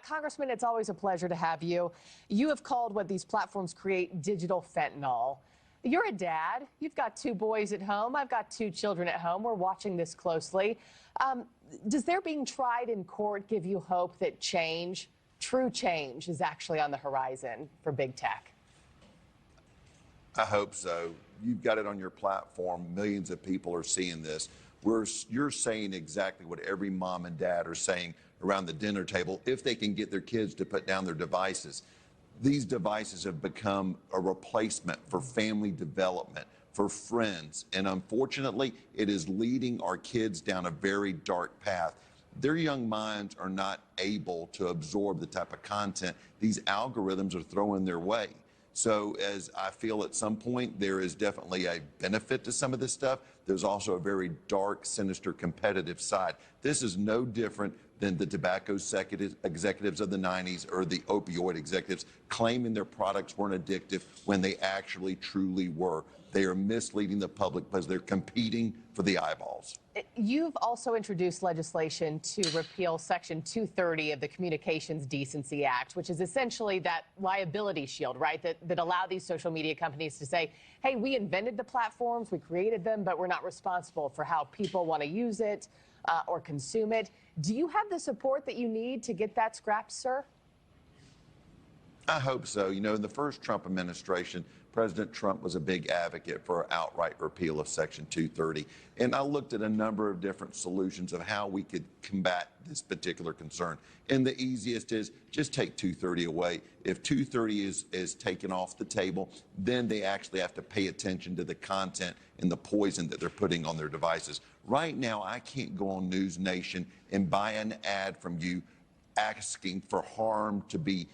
Congressman, it's always a pleasure to have you. You have called what these platforms create digital fentanyl. You're a dad. You've got two boys at home. I've got two children at home. We're watching this closely. Does their being tried in court give you hope that change, true change, is actually on the horizon for big tech? I hope so. You've got it on your platform. Millions of people are seeing this. You're saying exactly what every mom and dad are saying around the dinner table if they can get their kids to put down their devices. These devices have become a replacement for family development, for friends, and unfortunately, it is leading our kids down a very dark path. Their young minds are not able to absorb the type of content these algorithms are throwing their way. So as I feel at some point, there is definitely a benefit to some of this stuff. There's also a very dark, sinister, competitive side. This is no different than the tobacco executives of the 90s or the opioid executives claiming their products weren't addictive when they actually truly were. They are misleading the public because they're competing for the eyeballs. You've also introduced legislation to repeal Section 230 of the Communications Decency Act, which is essentially that liability shield, right, that allow these social media companies to say, hey, we invented the platforms, we created them, but we're not responsible for how people want to use it or consume it. Do you have the support that you need to get that scrapped, sir? I hope so. You know, in the first Trump administration, President Trump was a big advocate for outright repeal of Section 230. And I looked at a number of different solutions of how we could combat this particular concern. And the easiest is just take 230 away. If 230 is taken off the table, then they actually have to pay attention to the content and the poison that they're putting on their devices. Right now, I can't go on News Nation and buy an ad from you asking for harm to be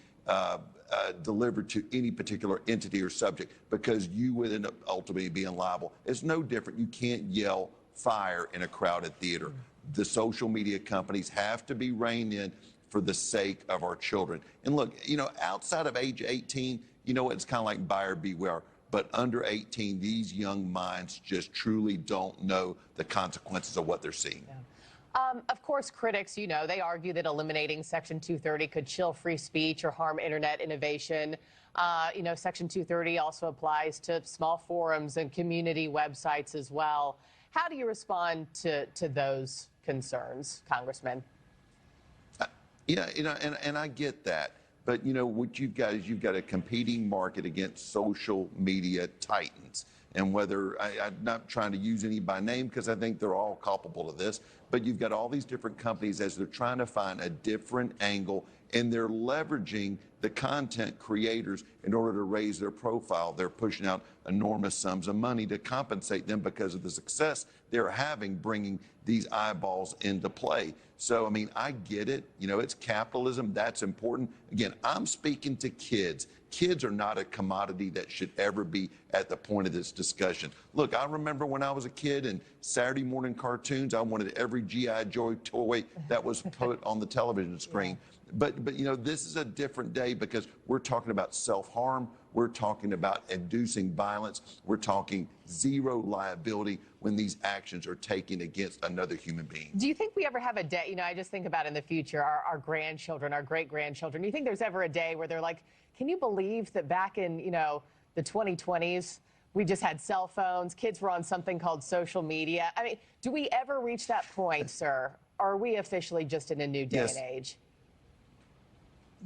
delivered to any particular entity or subject because you would end up ultimately being liable. It's no different. You can't yell fire in a crowded theater. The social media companies have to be reined in for the sake of our children. And look, you know, outside of age 18, you know, it's kind of like buyer beware. But under 18, these young minds just truly don't know the consequences of what they're seeing. Yeah. Of course, critics, you know, they argue that eliminating Section 230 could chill free speech or harm internet innovation. You know, Section 230 also applies to small forums and community websites as well. How do you respond to those concerns, Congressman? Yeah, you know, and I get that. But, you know, what you've got is you've got a competing market against social media titans. And whether I'm not trying to use any by name because I think they're all culpable of this, but you've got all these different companies as they're trying to find a different angle and they're leveraging the content creators in order to raise their profile. They're pushing out enormous sums of money to compensate them because of the success they're having bringing these eyeballs into play. So, I mean, I get it. You know, it's capitalism. That's important. Again, I'm speaking to kids. Kids are not a commodity that should ever be at the point of this discussion. Look, I remember when I was a kid and Saturday morning cartoons, I wanted every G.I. Joe toy that was put on the television screen. But you know, this is a different day because we're talking about self-harm. We're talking about inducing violence. We're talking zero liability when these actions are taken against another human being. Do you think we ever have a day, you know, I just think about in the future, our grandchildren, our great-grandchildren. Do you think there's ever a day where they're like, can you believe that back in, you know, the 2020s, we just had cell phones, kids were on something called social media? I mean, do we ever reach that point, sir? Or are we officially just in a new day and age?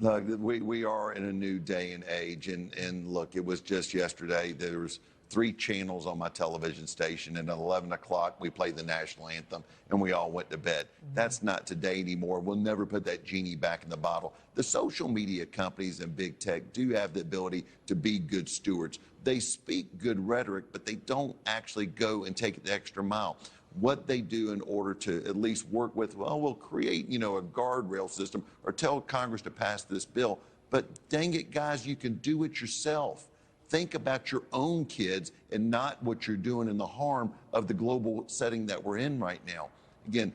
Look, we are in a new day and age, and look, it was just yesterday. There was 3 channels on my television station, and at 11 o'clock we played the national anthem, and we all went to bed. That's not today anymore. We'll never put that genie back in the bottle. The social media companies and big tech do have the ability to be good stewards. They speak good rhetoric, but they don't actually go and take it the extra mile. What they do in order to at least work with, well, we'll create, you know, a guardrail system or tell Congress to pass this bill. But dang it, guys, you can do it yourself. Think about your own kids and not what you're doing in the harm of the global setting that we're in right now. Again,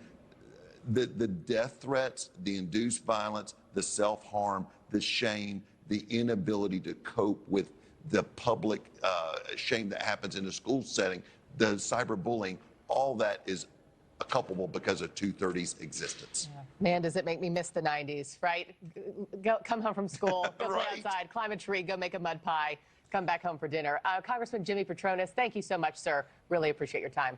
the death threats, the induced violence, the self-harm, the shame, the inability to cope with the public shame that happens in a school setting, the cyberbullying, all that is culpable because of 230's existence. Man, does it make me miss the 90s, right? Come home from school, go play outside, climb a tree, go make a mud pie, come back home for dinner. Congressman Jimmy Patronis, thank you so much, sir. Really appreciate your time.